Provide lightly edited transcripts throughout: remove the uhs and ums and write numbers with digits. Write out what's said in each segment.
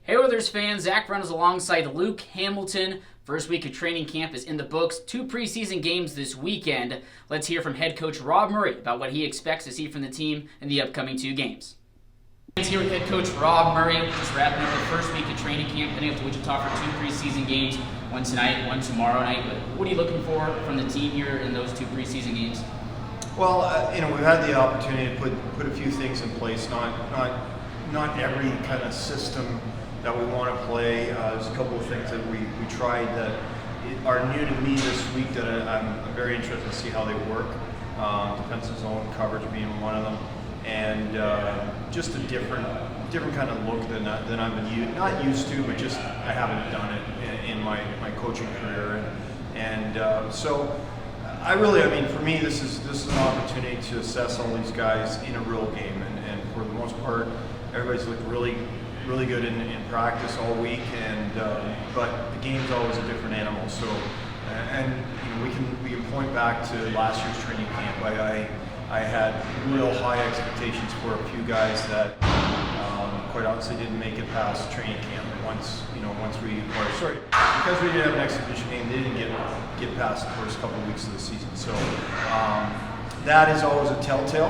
Hey Oilers fans, Zack Reynolds alongside Luke Hamilton. First week of training camp is in the books. 2 preseason games this weekend. Let's hear from head coach Rob Murray about what he expects to see from the team in the upcoming 2 games. Here with head coach Rob Murray, just wrapping up the first week of training camp, heading up to Wichita for 2 preseason games, one tonight, one tomorrow night. But what are you looking for from the team here in those 2 preseason games? Well, we've had the opportunity to put a few things in place. Not every kind of system that we want to play. There's a couple of things that we tried that are new to me this week that I'm very interested to see how they work. Defensive zone coverage being one of them, and just a different kind of look than I've been not used to, but just I haven't done it in my coaching career, so I mean, for me, this is an opportunity to assess all these guys in a real game, and for the most part, everybody's looked really good in practice all week, but the game's always a different animal. So, we can point back to last year's training camp. I had real high expectations for a few guys that quite honestly didn't make it past training camp. Because we didn't have an exhibition game, they didn't get past the first couple of weeks of the season. So that is always a telltale.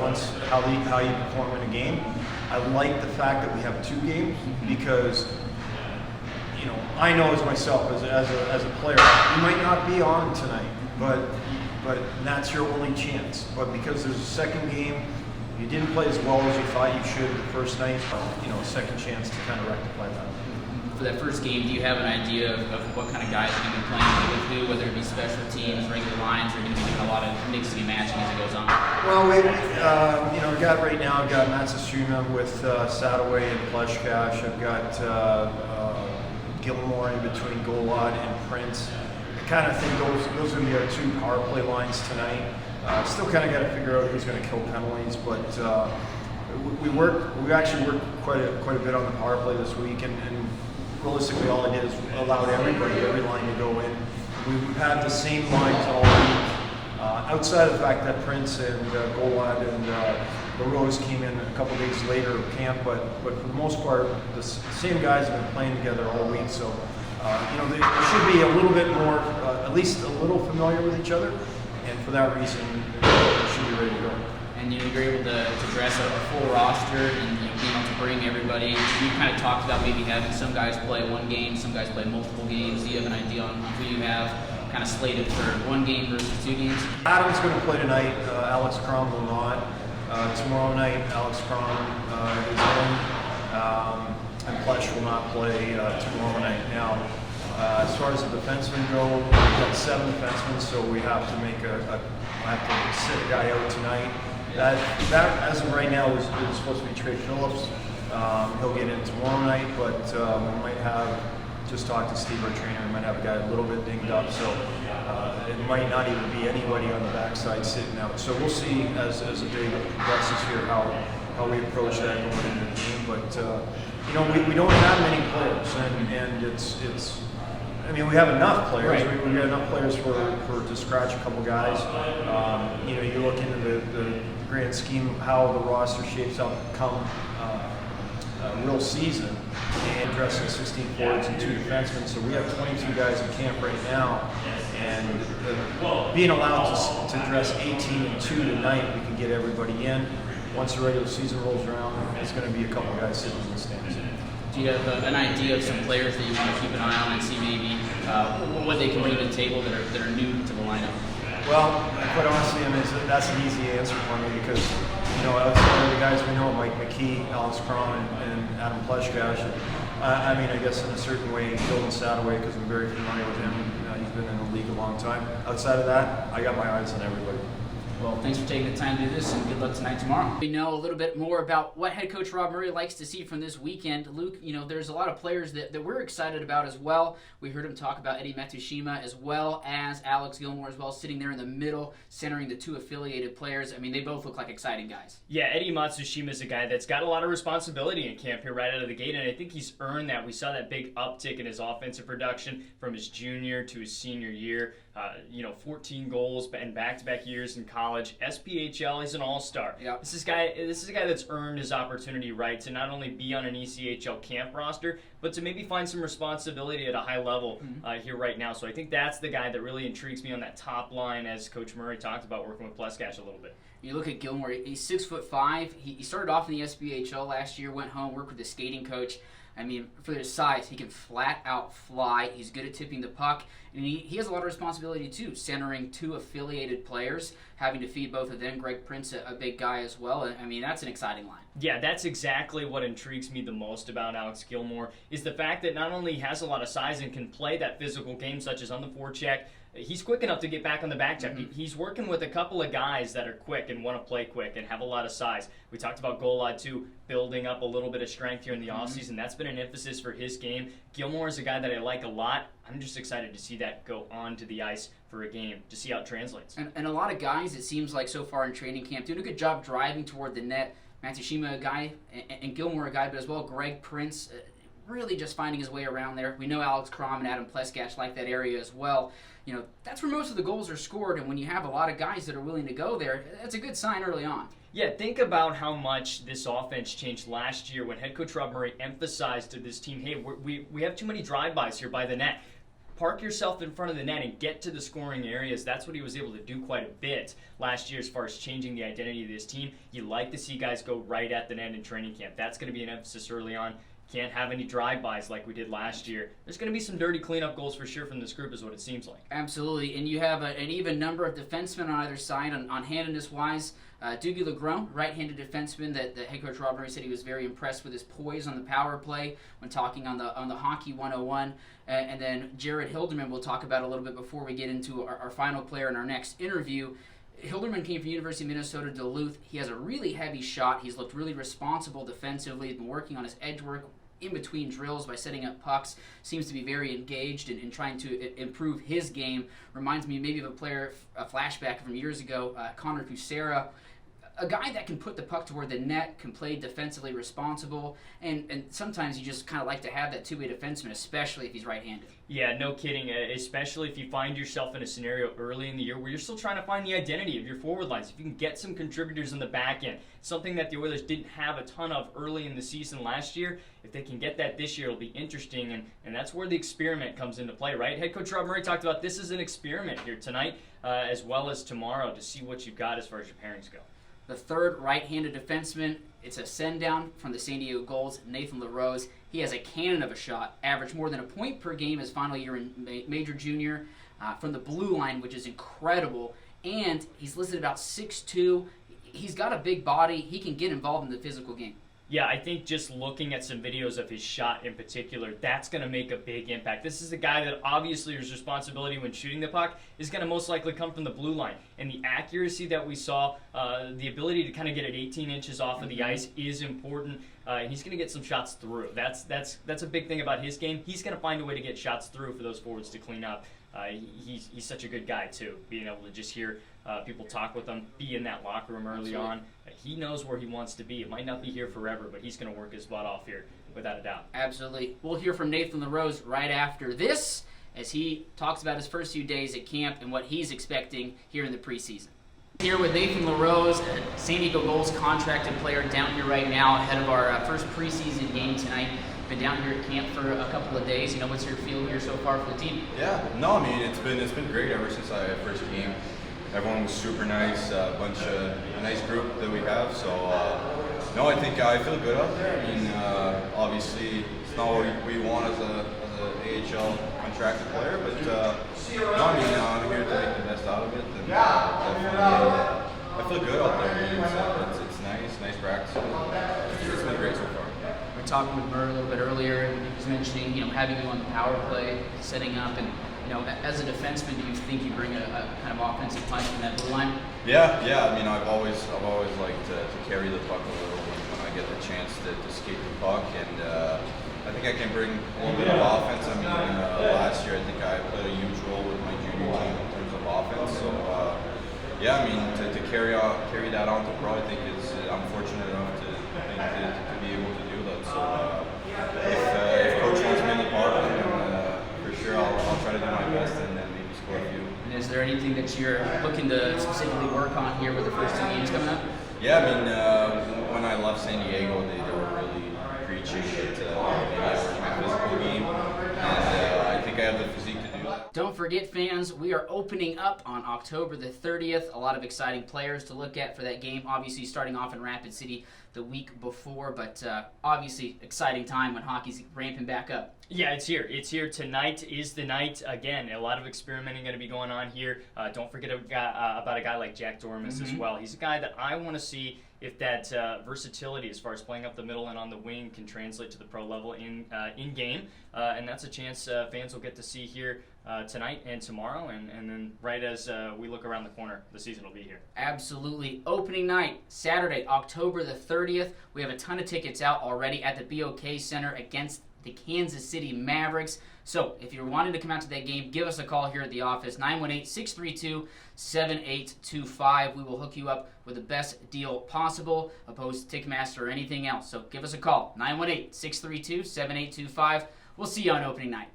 Once how you perform in a game. I like the fact that we have 2 games because I know as myself as a player, you might not be on tonight, but that's your only chance. But because there's a second game, you didn't play as well as you thought you should the first night. A second chance to kind of rectify that. For that first game, do you have an idea of what kind of guys are going to be playing with who, whether it be special teams, regular lines, or going to be doing a lot of mixing and matching as it goes on? Well, I've got Matsushima with Sadaway and Pleshkash. I've got Gilmore in between Golod and Prince. I kind of think those are going to be our 2 power play lines tonight. Still kind of got to figure out who's going to kill penalties, but we actually worked quite a bit on the power play this week, and realistically all I did is allowed every line to go in. We've had the same lines all week, outside of the fact that Prince and Golod and Larose came in a couple days later of camp, but for the most part, the same guys have been playing together all week, so they should be a little bit more, at least a little familiar with each other, and for that reason, they should be ready to go. And you're able to dress a full roster and being able to bring everybody. You kind of talked about maybe having some guys play 1 game, some guys play multiple games. Do you have an idea on who you have kind of slated for 1 game versus 2 games? Adam's going to play tonight. Alex Crom will not. Tomorrow night, Alex Crom is in, and Plesh will not play tomorrow night. Now, as far as the defensemen go, we've got 7 defensemen, so we have to sit a guy out tonight. That as of right now is supposed to be Trey Phillips. He'll get in tomorrow night, but we might have, just talked to Steve, our trainer, we might have a guy a little bit dinged up, so it might not even be anybody on the backside sitting out. So we'll see as the day progresses here how we approach that going into the game. But we don't have many players, and it's. I mean, we have enough players. Right. We got enough players to scratch a couple guys. You look into the grand scheme of how the roster shapes up come real season, and dressing 16 forwards and 2 defensemen. So we have 22 guys in camp right now, and being allowed to dress 18 and 2 tonight, we can get everybody in. Once the regular season rolls around, it's going to be a couple guys sitting in the stands. Do you have an idea of some players that you want to keep an eye on and see maybe what they can bring to the table that are new to the lineup? Well, quite honestly, that's an easy answer for me because outside of the guys we know, Mike McKee, Alex Cron, and Adam Pleshkash. I guess in a certain way, Dylan Sadaway, because I'm very familiar with him. He's been in the league a long time. Outside of that, I got my eyes on everybody. Well, thanks for taking the time to do this, and good luck tonight tomorrow. We know a little bit more about what head coach Rob Murray likes to see from this weekend. Luke, there's a lot of players that we're excited about as well. We heard him talk about Eddie Matsushima as well as Alex Gilmore as well, sitting there in the middle, centering the 2 affiliated players. I mean, they both look like exciting guys. Yeah, Eddie Matsushima is a guy that's got a lot of responsibility in camp here right out of the gate, and I think he's earned that. We saw that big uptick in his offensive production from his junior to his senior year. 14 goals and back-to-back years in college. SPHL, he's an all-star. Yep. This is a guy that's earned his opportunity, right, to not only be on an ECHL camp roster, but to maybe find some responsibility at a high level here right now. So I think that's the guy that really intrigues me on that top line, as Coach Murray talked about working with Pleskash a little bit. You look at Gilmore, he's 6'5". He started off in the SBHL last year, went home, worked with the skating coach. I mean, for his size, he can flat out fly. He's good at tipping the puck. And he has a lot of responsibility, too, centering 2 affiliated players, having to feed both of them. Greg Prince, a big guy as well. I mean, that's an exciting line. Yeah, that's exactly what intrigues me the most about Alex Gilmore, is the fact that not only he has a lot of size and can play that physical game, such as on the forecheck, he's quick enough to get back on the back check. He's working with a couple of guys that are quick and want to play quick and have a lot of size. We talked about Golod, too, building up a little bit of strength here in the offseason. That's been an emphasis for his game. Gilmore is a guy that I like a lot. I'm just excited to see that go onto the ice for a game, to see how it translates. And a lot of guys, it seems like so far in training camp, doing a good job driving toward the net. Matsushima, a guy, and Gilmore, a guy, but as well Greg Prince, really just finding his way around there. We know Alex Crom and Adam Pleskash like that area as well. You know, that's where most of the goals are scored, and when you have a lot of guys that are willing to go there, that's a good sign early on. Yeah, think about how much this offense changed last year when head coach Rob Murray emphasized to this team, hey, we have too many drive-bys here by the net. Park yourself in front of the net and get to the scoring areas. That's what he was able to do quite a bit last year as far as changing the identity of this team. You like to see guys go right at the net in training camp. That's going to be an emphasis early on. Can't have any drive-bys like we did last year. There's going to be some dirty cleanup goals for sure from this group is what it seems like. Absolutely, and you have an even number of defensemen on either side. On handedness-wise, Dougie Legrone, right-handed defenseman that the head coach Rob Murray said he was very impressed with his poise on the power play when talking on the Hockey 101. And then Jared Hilderman we'll talk about a little bit before we get into our final player in our next interview. Hilderman came from University of Minnesota Duluth. He has a really heavy shot. He's looked really responsible defensively. He's been working on his edge work in between drills by setting up pucks. Seems to be very engaged in trying to improve his game. Reminds me maybe of a flashback from years ago, Connor Kucera. A guy that can put the puck toward the net, can play defensively responsible, and sometimes you just kind of like to have that two-way defenseman, especially if he's right-handed. Yeah, no kidding, especially if you find yourself in a scenario early in the year where you're still trying to find the identity of your forward lines. If you can get some contributors in the back end, something that the Oilers didn't have a ton of early in the season last year, if they can get that this year, it'll be interesting, and that's where the experiment comes into play, right? Head coach Rob Murray talked about this is an experiment here tonight as well as tomorrow to see what you've got as far as your pairings go. The third right-handed defenseman, it's a send-down from the San Diego Gulls, Nathan Larose. He has a cannon of a shot, averaged more than a point per game his final year in Major Junior from the blue line, which is incredible. And he's listed about 6'2". He's got a big body. He can get involved in the physical game. Yeah, I think just looking at some videos of his shot in particular, that's going to make a big impact. This is a guy that obviously his responsibility when shooting the puck is going to most likely come from the blue line. And the accuracy that we saw, the ability to kind of get it 18 inches off of the ice is important. And he's going to get some shots through. That's a big thing about his game. He's going to find a way to get shots through for those forwards to clean up. He's such a good guy, too, being able to just hear people talk with him, be in that locker room early on. He knows where he wants to be. It might not be here forever, but he's going to work his butt off here, without a doubt. Absolutely. We'll hear from Nathan Larose right after this as he talks about his first few days at camp and what he's expecting here in the preseason. Here with Nathan Larose, a San Diego Gulls-contracted player down here right now ahead of our first preseason game tonight. Been down here at camp for a couple of days. You know, what's your feel here so far for the team? Yeah, no, I mean it's been great ever since I first came. Everyone was super nice, a nice group that we have. So no, I think I feel good out there. I mean, obviously it's not what we want as a AHL contracted player, but no, I mean I'm here to make the best out of it. And definitely, I feel good out there. I mean, it's nice practice. It's been great so far. We were talking with Murray a little bit earlier, and he was mentioning, you know, having you on the power play, setting up, and you know, as a defenseman, do you think you bring a kind of offensive punch from that blue line? Yeah. I mean, I've always liked to carry the puck a little when I get the chance to skate the puck, and I think I can bring a little bit of offense. I mean, last year I think I played a huge role with my junior team in terms of offense. So yeah, I mean, to carry that on to pro, I think I'm fortunate enough to be able to do that. So if coach wants me in the power play, then for sure I'll try to do my best and then maybe score a few. And anything that you're looking to specifically work on here with the first 2 games coming up? Yeah, I mean, when I left San Diego, they were really preaching that maybe I work my physical game, and I think I have the physique to do that. Don't forget, fans, we are opening up on October the 30th. A lot of exciting players to look at for that game. Obviously, starting off in Rapid City the week before, but obviously exciting time when hockey's ramping back up. Yeah, it's here. It's here. Tonight is the night. Again, a lot of experimenting going to be going on here. Don't forget about a guy like Jack Dormus as well. He's a guy that I want to see if that versatility as far as playing up the middle and on the wing can translate to the pro level in game. And that's a chance fans will get to see here tonight and tomorrow. And then right as we look around the corner, the season will be here. Absolutely. Opening night, Saturday, October the 30th. We have a ton of tickets out already at the BOK Center against the Kansas City Mavericks. So if you're wanting to come out to that game, give us a call here at the office, 918-632-7825. We will hook you up with the best deal possible, opposed to Ticketmaster or anything else. So give us a call, 918-632-7825. We'll see you on opening night.